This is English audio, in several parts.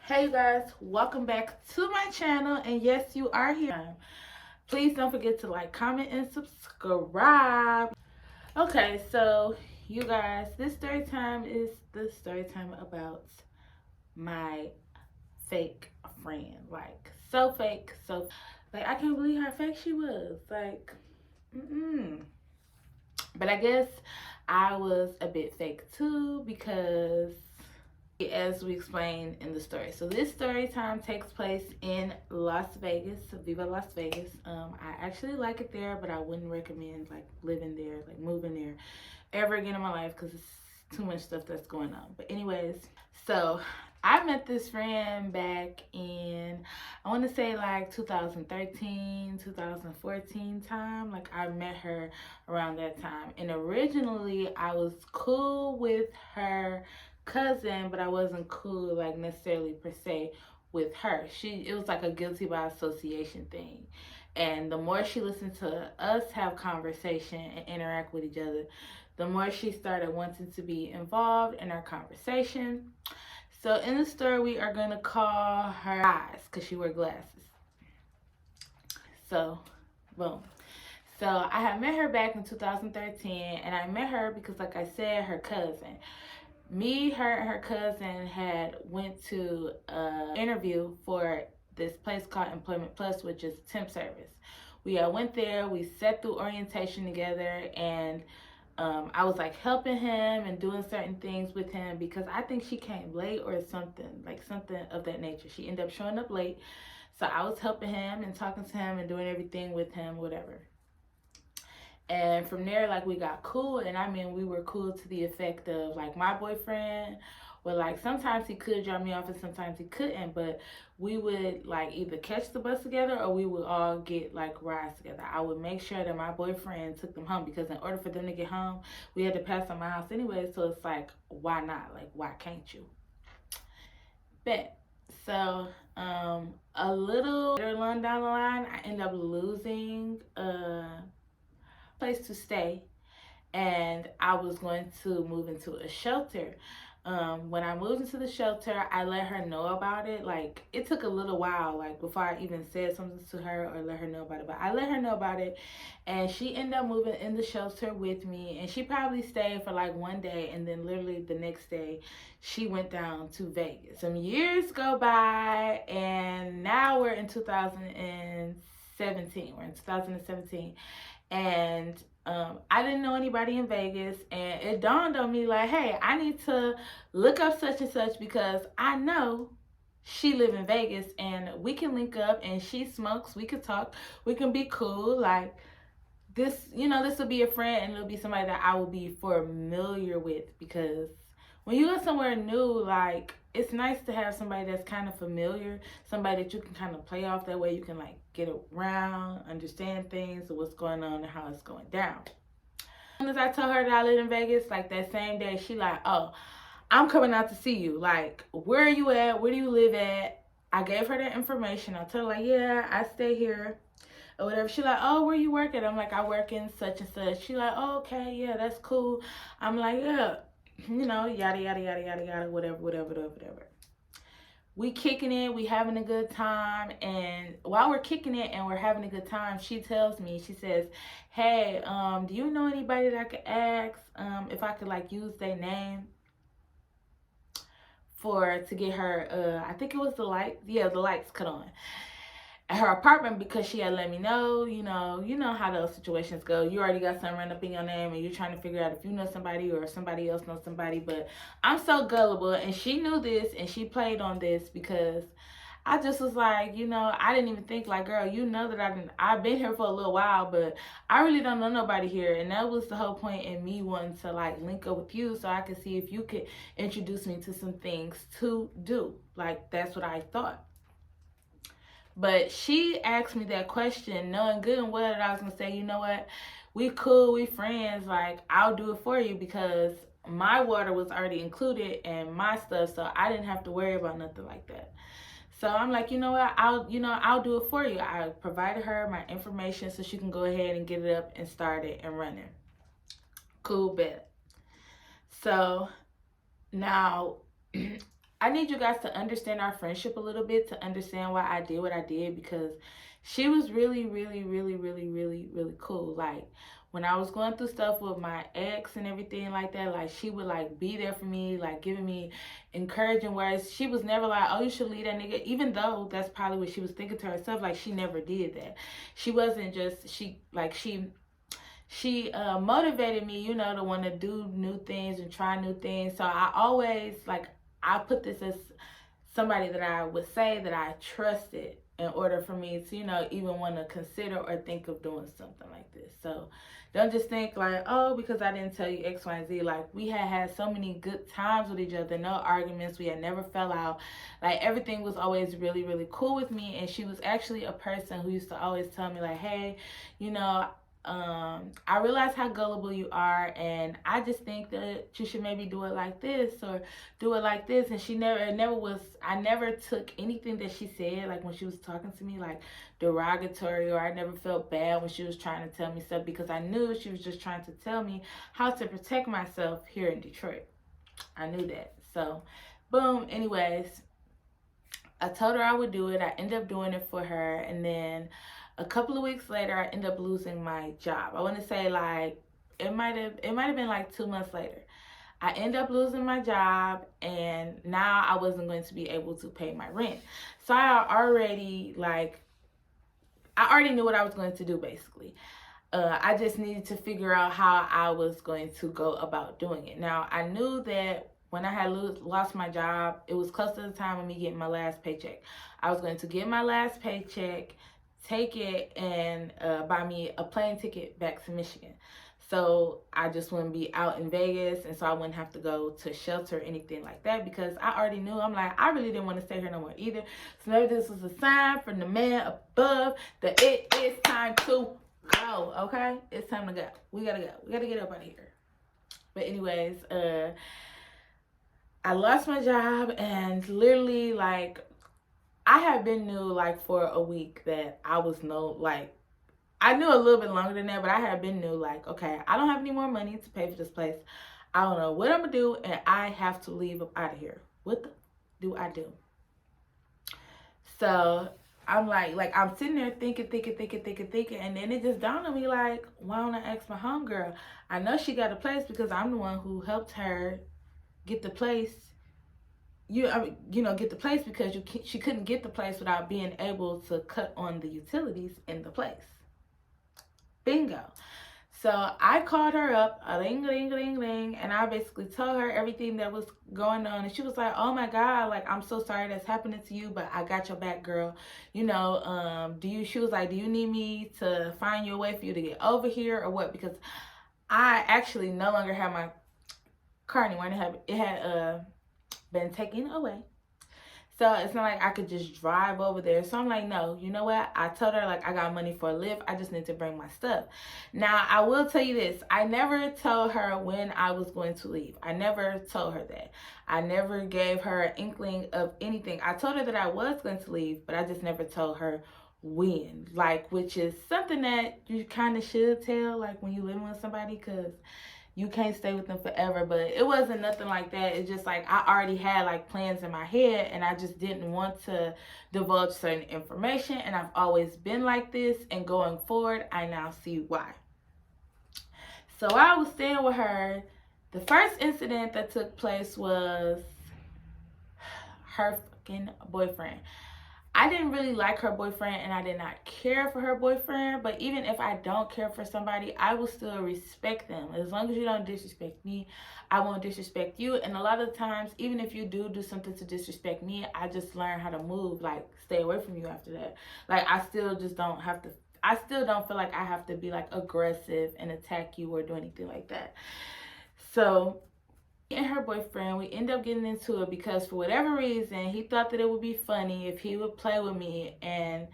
Hey you guys, welcome back to my channel, and yes, you are here. Please don't forget to like, comment, and subscribe. Okay, so you guys, this story time is the story time about my fake friend. Like, so fake, so like I can't believe how fake she was. Like, But I guess I was a bit fake too, because as we explained in the story. So this story time takes place in Las Vegas, Viva Las Vegas. I actually like it there, but I wouldn't recommend like living there, like moving there ever again in my life, because it's too much stuff that's going on. But anyways, so I met this friend back in, I want to say like 2013, 2014 time. Like I met her around that time. And originally I was cool with her cousin, but I wasn't cool like necessarily per se with her. It was like a guilty by association thing. And the more she listened to us have conversation and interact with each other, the more she started wanting to be involved in our conversation. So in the story, we are going to call her eyes because she wear glasses. So, boom. So I had met her back in 2013, and I met her because, like I said, her cousin. Me, her, and her cousin had went to an interview for this place called Employment Plus, which is temp service. We went there, we sat through orientation together, and I was like helping him and doing certain things with him because I think she came late or something, like something of that nature. She ended up showing up late. So I was helping him and talking to him and doing everything with him, whatever. And from there, like, we got cool. And I mean, we were cool to the effect of, like, my boyfriend would, like, sometimes he could drop me off and sometimes he couldn't. But we would, like, either catch the bus together or we would all get, like, rides together. I would make sure that my boyfriend took them home because in order for them to get home, we had to pass on my house anyway. So it's like, why not? Like, why can't you? Bet. So, a little later on down the line, I ended up losing place to stay, and I was going to move into a shelter. When I moved into the shelter, I let her know about it. Like, it took a little while, like, before I even said something to her or let her know about it. But I let her know about it, and she ended up moving in the shelter with me. And she probably stayed for like one day, and then literally the next day, she went down to Vegas. Some years go by, and now we're in 2017. We're in 2017, and I didn't know anybody in Vegas, and it dawned on me like, hey, I need to look up such and such because I know she live in Vegas and we can link up, and she smokes, we could talk, we can be cool. Like, this, this will be a friend, and it'll be somebody that I will be familiar with, because when you go somewhere new, like, it's nice to have somebody that's kind of familiar, somebody that you can kind of play off. That way you can, like, get around, understand things, what's going on, and how it's going down. As soon as I told her that I live in Vegas, like, that same day, she like, oh, I'm coming out to see you. Like, where are you at? Where do you live at? I gave her that information. I told her, like, yeah, I stay here or whatever. She like, oh, where you work at? I'm like, I work in such and such. She like, oh, okay, yeah, that's cool. I'm like, yeah, yada, yada, yada, yada, yada, whatever. We kicking it, we having a good time, and while we're kicking it and we're having a good time, she tells me, she says, hey, do you know anybody that I could ask if I could, like, use their name to get her, I think it was the lights cut on at her apartment, because she had let me know, you know how those situations go. You already got something run up in your name, and you're trying to figure out if you know somebody or if somebody else knows somebody. But I'm so gullible, and she knew this, and she played on this, because I just was like, I didn't even think, like, girl, that I've been here for a little while, but I really don't know nobody here. And that was the whole point in me wanting to, like, link up with you so I could see if you could introduce me to some things to do. Like, that's what I thought. But she asked me that question knowing good and well that I was going to say, you know what, we cool, we friends, like, I'll do it for you, because my water was already included and my stuff, so I didn't have to worry about nothing like that. So I'm like, you know what, I'll do it for you. I provided her my information so she can go ahead and get it up and start it and run it. Cool, bet. So now I need you guys to understand our friendship a little bit, to understand why I did what I did, because she was really, really, really, really, really, really cool. Like, when I was going through stuff with my ex and everything like that, like, she would, like, be there for me, like, giving me encouraging words. She was never like, oh, you should leave that nigga, even though that's probably what she was thinking to herself. Like, she never did that. She wasn't just, she motivated me, you know, to want to do new things and try new things. So I always, like, I put this as somebody that I would say that I trusted in order for me to, you know, even want to consider or think of doing something like this. So don't just think like, oh, because I didn't tell you X, Y, and Z. Like, we had so many good times with each other, no arguments. We had never fell out. Like, everything was always really, really cool with me. And she was actually a person who used to always tell me like, hey, you know, I realize how gullible you are, and I just think that you should maybe do it like this or do it like this. And I never took anything that she said, like when she was talking to me, like derogatory, or I never felt bad when she was trying to tell me stuff, because I knew she was just trying to tell me how to protect myself here in Detroit. I knew that. So, boom. Anyways, I told her I would do it. I ended up doing it for her, and then a couple of weeks later, I ended up losing my job. I want to say like it might have been like 2 months later. I ended up losing my job, and now I wasn't going to be able to pay my rent. So I already knew what I was going to do, basically. I just needed to figure out how I was going to go about doing it. Now, I knew that when I had lost my job, it was close to the time of me getting my last paycheck. I was going to get my last paycheck, take it, and buy me a plane ticket back to Michigan. So I just wouldn't be out in Vegas, and so I wouldn't have to go to shelter or anything like that, because I already knew, I'm like, I really didn't want to stay here no more either. So maybe this was a sign from the man above that it is time to go, okay? It's time to go. We gotta go. We gotta get up out of here. But anyways, I lost my job, and literally, like, I had been new, like, for a week that I was I knew a little bit longer than that, but I had been new, like, okay, I don't have any more money to pay for this place. I don't know what I'm gonna do, and I have to leave up out of here. What do I do? So I'm like I'm sitting there thinking, and then it just dawned on me, like, why don't I ask my homegirl? I know she got a place because I'm the one who helped her get the place. Get the place, because she couldn't get the place without being able to cut on the utilities in the place. Bingo. So I called her up, and I basically told her everything that was going on. And she was like, oh my God, like, I'm so sorry that's happening to you, but I got your back, girl. You know, she was like, do you need me to find you a way for you to get over here or what? Because I actually no longer have my car anymore. It had been taken away. So it's not like I could just drive over there. So I'm like, no, you know what? I told her, like, I got money for a lift. I just need to bring my stuff. Now, I will tell you this. I never told her when I was going to leave. I never told her that. I never gave her an inkling of anything. I told her that I was going to leave, but I just never told her when. Like, which is something that you kind of should tell, like, when you live with somebody, because you can't stay with them forever. But it wasn't nothing like that. It's just like I already had like plans in my head, and I just didn't want to divulge certain information. And I've always been like this, and going forward, I now see why. So I was staying with her. The first incident that took place was her fucking boyfriend. I didn't really like her boyfriend, and I did not care for her boyfriend. But even if I don't care for somebody, I will still respect them. As long as you don't disrespect me, I won't disrespect you. And a lot of times, even if you do something to disrespect me, I just learn how to move, like, stay away from you after that. Like, I still don't feel like I have to be like aggressive and attack you or do anything like that. So and her boyfriend, we end up getting into it because for whatever reason, he thought that it would be funny if he would play with me, and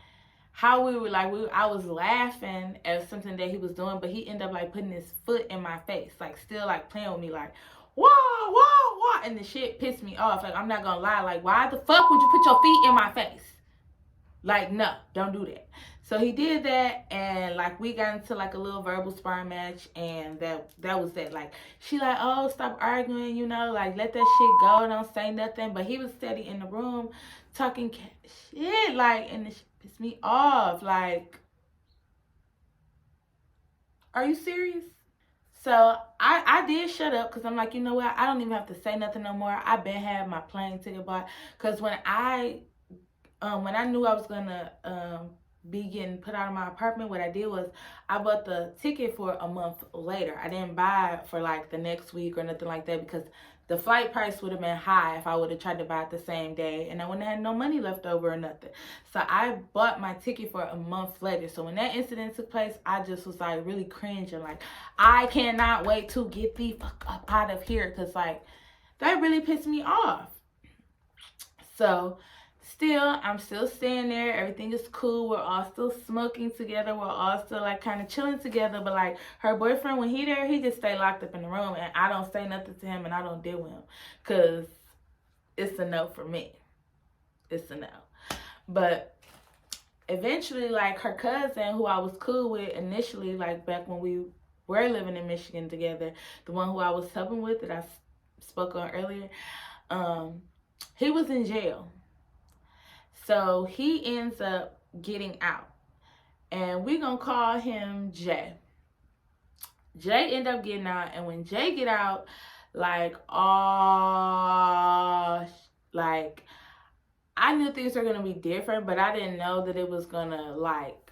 how we were like, I was laughing at something that he was doing, but he ended up like putting his foot in my face, like still like playing with me, like, whoa, whoa, whoa, and the shit pissed me off. Like, I'm not gonna lie, like, why the fuck would you put your feet in my face? Like, no, don't do that. So he did that, and like we got into like a little verbal sparring match, and that was that. Like, she like, oh, stop arguing, you know, like let that shit go, don't say nothing. But he was steady in the room talking shit, like, and it pissed me off. Like, are you serious? So I did shut up because I'm like, you know what? I don't even have to say nothing no more. I been had my plane ticket bought because when I knew I was gonna be getting put out of my apartment, what I did was I bought the ticket for a month later. I didn't buy it for like the next week or nothing like that because the flight price would have been high if I would have tried to buy it the same day, and I wouldn't have had no money left over or nothing. So I bought my ticket for a month later. So when that incident took place, I just was like really cringing, like I cannot wait to get the fuck up out of here, because like that really pissed me off. So still, I'm still staying there. Everything is cool. We're all still smoking together. We're all still like kind of chilling together. But like her boyfriend, when he there, he just stay locked up in the room, and I don't say nothing to him, and I don't deal with him, cause it's a no for me. It's a no. But eventually, like her cousin, who I was cool with initially, like back when we were living in Michigan together, the one who I was helping with that I spoke on earlier, he was in jail. So he ends up getting out. And we're going to call him Jay. Jay end up getting out. And when Jay get out, like, oh, like, I knew things were going to be different, but I didn't know that it was going to, like,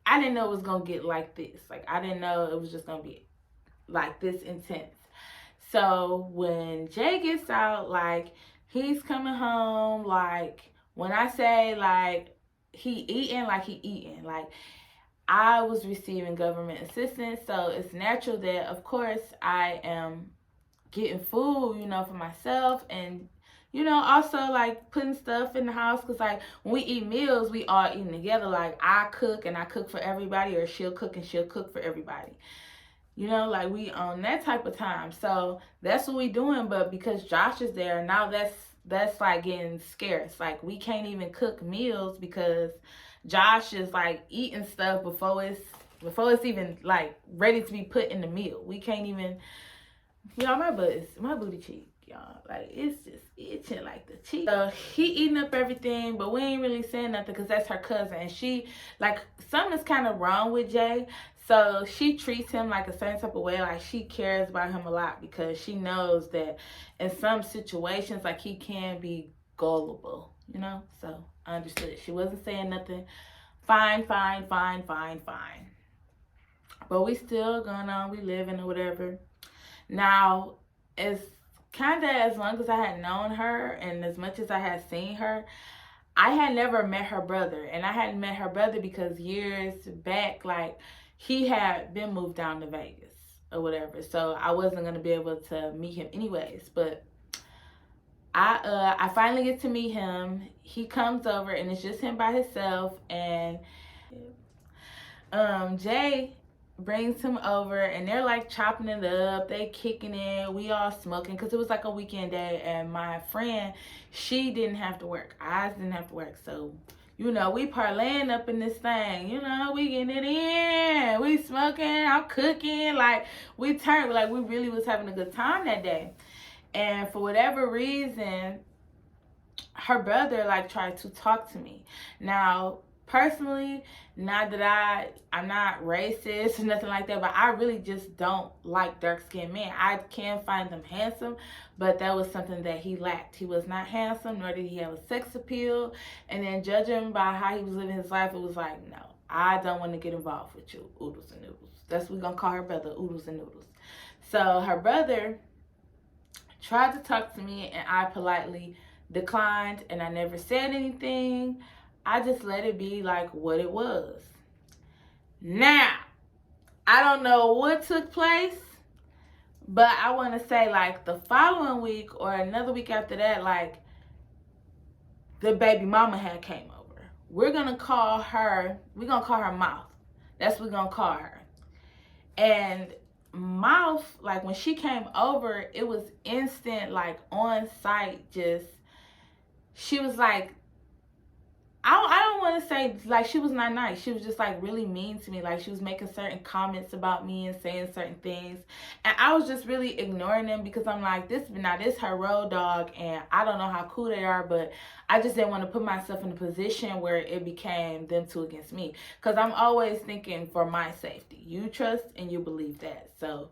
I didn't know it was going to get like this. Like, I didn't know it was just going to be like this intense. So when Jay gets out, like, he's coming home, like, when I say, like, he eating, like, I was receiving government assistance, so it's natural that, of course, I am getting food, you know, for myself, and, you know, also, like, putting stuff in the house, because, like, when we eat meals, we all eating together. Like, I cook, and I cook for everybody, or she'll cook, and she'll cook for everybody. You know, like, we on that type of time. So that's what we doing. But because Josh is there, now that's like getting scarce. Like, we can't even cook meals because Josh is like eating stuff before it's even like ready to be put in the meal. We can't even, y'all, my booty cheek, y'all. Like, it's just itching like the cheek. So he eating up everything, but we ain't really saying nothing because that's her cousin. And she, like, something's kind of wrong with Jay. So she treats him like a certain type of way, like she cares about him a lot, because she knows that in some situations, like, he can be gullible, you know? So I understood it. She wasn't saying nothing. Fine. But we still going on, we living or whatever. Now, as kind of as long as I had known her and as much as I had seen her, I had never met her brother. And I hadn't met her brother because years back, like, he had been moved down to Vegas or whatever. So I wasn't going to be able to meet him anyways. But I finally get to meet him. He comes over, and it's just him by himself. And Jay brings him over, and they're like chopping it up, they kicking it, we all smoking, because it was like a weekend day, and my friend, she didn't have to work, I didn't have to work, so, you know, we parlaying up in this thing, you know, we getting it in, we smoking, I'm cooking, like, we turned, like, we really was having a good time that day. And for whatever reason, her brother, like, tried to talk to me. Now, personally, not that I'm not racist or nothing like that, but I really just don't like dark-skinned men. I can find them handsome, but that was something that he lacked. He was not handsome, nor did he have a sex appeal. And then judging by how he was living his life, it was like, no, I don't want to get involved with you, oodles and noodles. That's what we're going to call her brother, oodles and noodles. So her brother tried to talk to me, and I politely declined, and I never said anything. I just let it be like what it was. Now, I don't know what took place, but I want to say, like, the following week or another week after that, like, the baby mama had came over. We're going to call her Mouth. That's what we're going to call her. And Mouth, like, when she came over, it was instant, like, on site, just, she was like, I don't want to say like she was not nice. She was just like really mean to me. Like she was making certain comments about me and saying certain things, and I was just really ignoring them because I'm like, this her road dog, and I don't know how cool they are, but I just didn't want to put myself in a position where it became them two against me. Because I'm always thinking for my safety. You trust and you believe that. So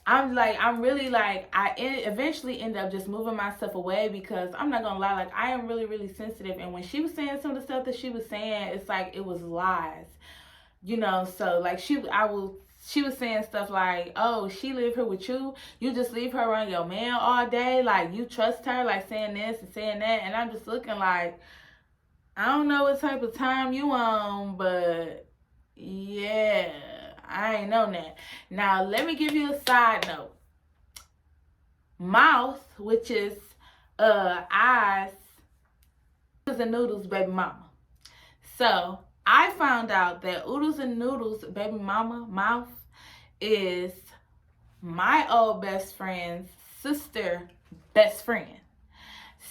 I'm really like, eventually end up just moving myself away because I'm not gonna lie, like I am really, really sensitive. And when she was saying some of the stuff that she was saying, it's like it was lies, you know. So like she was saying stuff like, oh, she live here with you, you just leave her around your man all day, like you trust her, like saying this and saying that. And I'm just looking like, I don't know what type of time you on, but yeah, I ain't know that. Now, let me give you a side note. Mouth, which is eyes, Oodles and Noodles baby mama. So, I found out that Oodles and Noodles baby mama, Mouth, is my old best friend's sister best friend.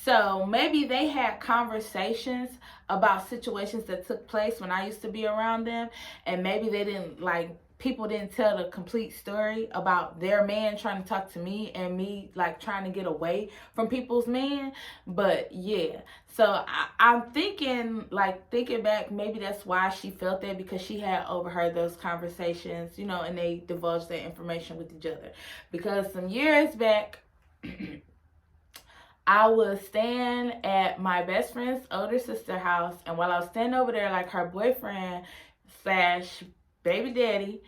So maybe they had conversations about situations that took place when I used to be around them, and maybe they didn't like, people didn't tell the complete story about their man trying to talk to me and me like trying to get away from people's man. But yeah, so I'm thinking back, maybe that's why she felt that, because she had overheard those conversations, you know, and they divulged their information with each other. Because some years back, I was staying at my best friend's older sister's house, and while I was staying over there, like her boyfriend slash baby daddy,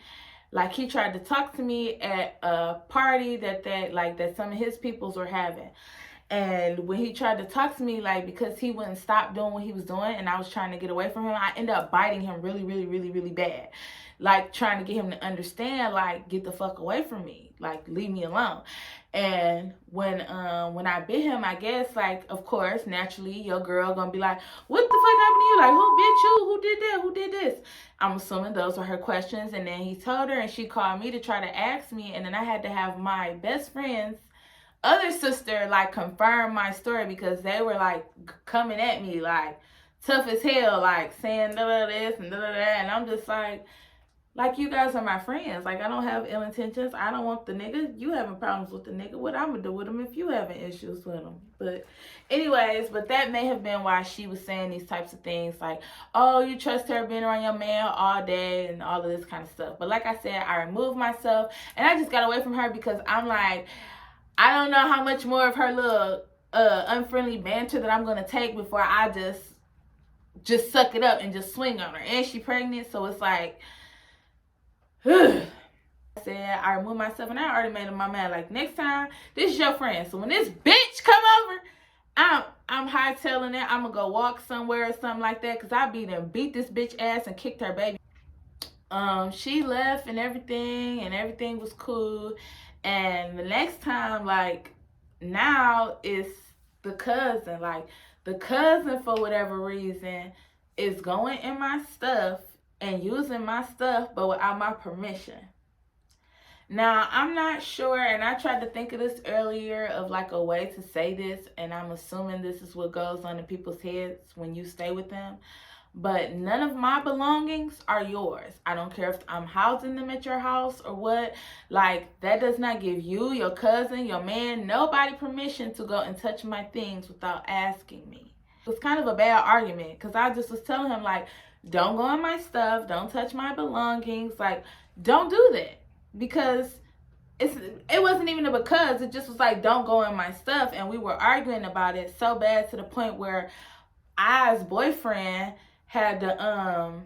like he tried to talk to me at a party that some of his peoples were having. And when he tried to talk to me, like, because he wouldn't stop doing what he was doing and I was trying to get away from him, I ended up biting him really, really, really, really bad. Like, trying to get him to understand, like, get the fuck away from me. Like, leave me alone. And when I bit him, I guess, like, of course, naturally, your girl gonna be like, what the fuck happened to you? Like, who bit you? Who did that? Who did this? I'm assuming those were her questions. And then he told her, and she called me to try to ask me. And then I had to have my best friend's other sister like confirm my story, because they were like coming at me like tough as hell, like saying this and that, and I'm just like you guys are my friends. Like, I don't have ill intentions. I don't want the nigga. You having problems with the nigga. What I'm gonna do with him if you having issues with him? But anyways, but that may have been why she was saying these types of things like, oh, you trust her being around your man all day and all of this kind of stuff. But like I said, I removed myself and I just got away from her because I'm like, I don't know how much more of her little unfriendly banter that I'm going to take before I just suck it up and just swing on her. And she pregnant, so it's like, I said, I removed myself, and I already made up my mind. Like, next time, this is your friend. So when this bitch come over, I'm hightailing it. I'm going to go walk somewhere or something like that, because I beat this bitch ass and kicked her baby. She left and everything was cool. And the next time, like, now it's the cousin. Like, the cousin, for whatever reason, is going in my stuff and using my stuff, but without my permission. Now, I'm not sure, and I tried to think of this earlier of, like, a way to say this, and I'm assuming this is what goes on in people's heads when you stay with them. But none of my belongings are yours. I don't care if I'm housing them at your house or what. Like, that does not give you, your cousin, your man, nobody permission to go and touch my things without asking me. It was kind of a bad argument, because I just was telling him, like, don't go in my stuff. Don't touch my belongings. Like, don't do that. Because it wasn't even a because. It just was like, don't go in my stuff. And we were arguing about it so bad to the point where I's boyfriend had to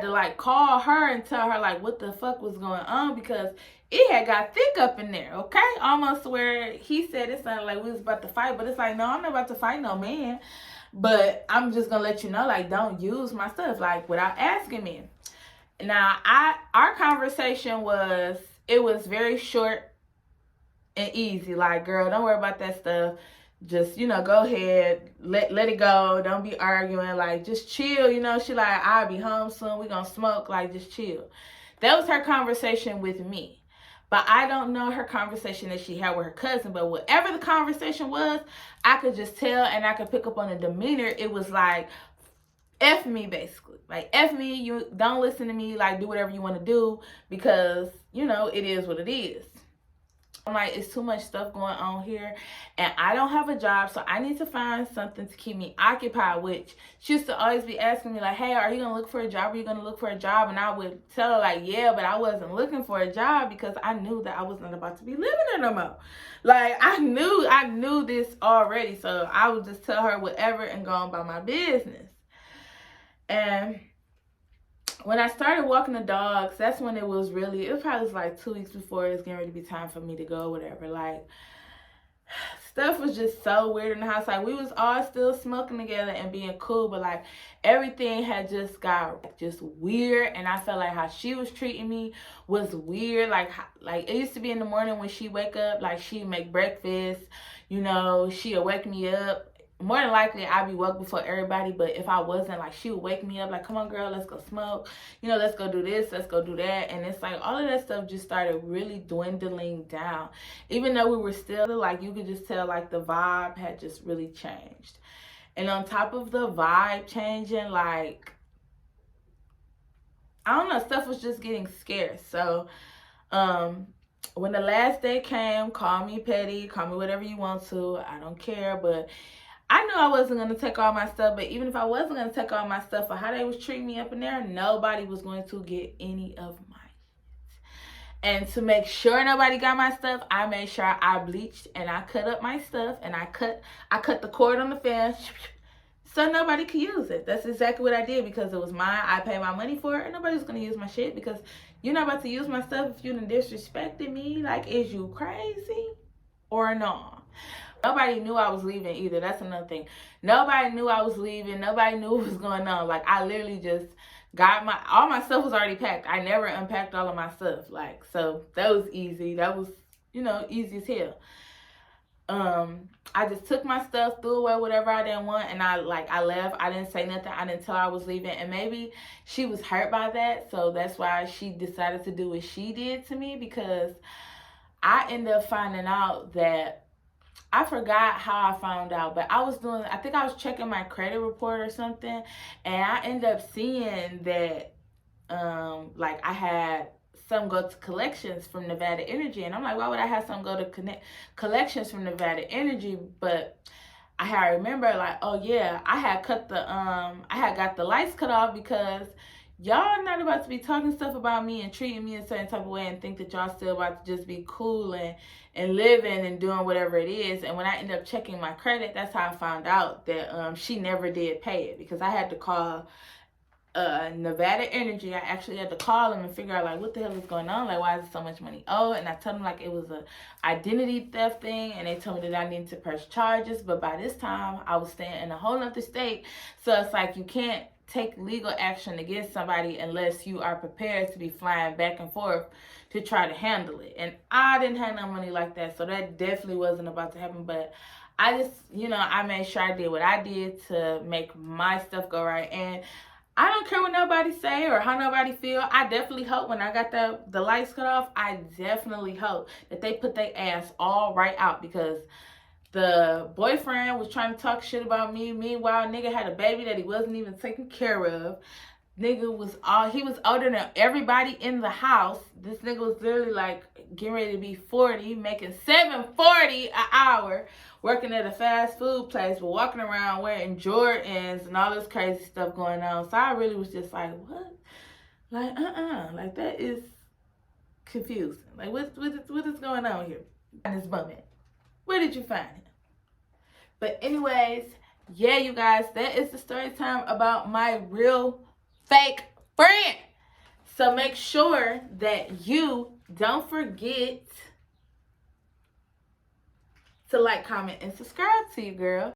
like call her and tell her like what the fuck was going on, because it had got thick up in there, okay? Almost where he said it sounded like we was about to fight, but it's like, no, I'm not about to fight no man. But I'm just gonna let you know, like, don't use my stuff like without asking me. Now, our conversation was very short and easy. Like, girl, don't worry about that stuff. Just, you know, go ahead, let it go. Don't be arguing. Like, just chill. You know, she like, I'll be home soon. We gonna smoke. Like, just chill. That was her conversation with me. But I don't know her conversation that she had with her cousin. But whatever the conversation was, I could just tell, and I could pick up on the demeanor. It was like, F me, basically. Like, F me, you don't listen to me. Like, do whatever you want to do because, you know, it is what it is. I'm like, it's too much stuff going on here, and I don't have a job, so I need to find something to keep me occupied. Which she used to always be asking me, like, hey, are you gonna look for a job? Are you gonna look for a job? And I would tell her, like, yeah, but I wasn't looking for a job because I knew that I was not about to be living there no more. Like, I knew this already, so I would just tell her whatever and go on about my business. And when I started walking the dogs, that's when it was probably like 2 weeks before it was getting ready to be time for me to go, whatever. Like, stuff was just so weird in the house. Like, we was all still smoking together and being cool, but like everything had just got just weird. And I felt like how she was treating me was weird. Like it used to be in the morning when she wake up, like she'd make breakfast, you know, she'd wake me up. More than likely, I'd be woke before everybody, but if I wasn't, like, she would wake me up, like, come on, girl, let's go smoke. You know, let's go do this, let's go do that. And it's like, all of that stuff just started really dwindling down. Even though we were still, like, you could just tell, like, the vibe had just really changed. And on top of the vibe changing, like, I don't know, stuff was just getting scarce. So, when the last day came, call me petty, call me whatever you want to, I don't care, but I knew I wasn't going to take all my stuff, but even if I wasn't going to take all my stuff for how they was treating me up in there, nobody was going to get any of mine. And to make sure nobody got my stuff, I made sure I bleached and I cut up my stuff, and I cut the cord on the fan so nobody could use it. That's exactly what I did because it was mine. I paid my money for it, and nobody's going to use my shit because you're not about to use my stuff if you done disrespected me. Like, is you crazy or no? Nobody knew I was leaving either. That's another thing. Nobody knew I was leaving. Nobody knew what was going on. Like, I literally just got all my stuff was already packed. I never unpacked all of my stuff. Like, so that was easy. That was, you know, easy as hell. I just took my stuff, threw away whatever I didn't want, and I left. I didn't say nothing. I didn't tell her I was leaving. And maybe she was hurt by that. So that's why she decided to do what she did to me, because I ended up finding out that I forgot how I found out, but I think I was checking my credit report or something, and I ended up seeing that, like, I had some go to collections from Nevada Energy, and I'm like, why would I have some go to collections from Nevada Energy? But I had remember, like, oh yeah, I had got the lights cut off because y'all not about to be talking stuff about me and treating me a certain type of way and think that y'all still about to just be cool and living and doing whatever it is. And when I ended up checking my credit, that's how I found out that she never did pay it, because I had to call Nevada Energy. I actually had to call them and figure out, like, what the hell is going on? Like, why is so much money owed? And I told them, like, it was a identity theft thing, and they told me that I needed to press charges. But by this time, I was staying in a whole other state, so it's like you can't take legal action against somebody unless you are prepared to be flying back and forth to try to handle it. And I didn't have no money like that, so that definitely wasn't about to happen. But I just, you know, I made sure I did what I did to make my stuff go right. And I don't care what nobody say or how nobody feel. I definitely hope when I got the lights cut off, I definitely hope that they put their ass all right out, because the boyfriend was trying to talk shit about me. Meanwhile, nigga had a baby that he wasn't even taking care of. Nigga he was older than everybody in the house. This nigga was literally like getting ready to be 40, making $7.40 an hour, working at a fast food place, but walking around wearing Jordans and all this crazy stuff going on. So I really was just like, what? Like, like, that is confusing. Like, what is going on here in this moment? Where did you find it? But anyways, yeah, you guys, that is the story time about my real fake friend. So make sure that you don't forget to like, comment, and subscribe to you, girl.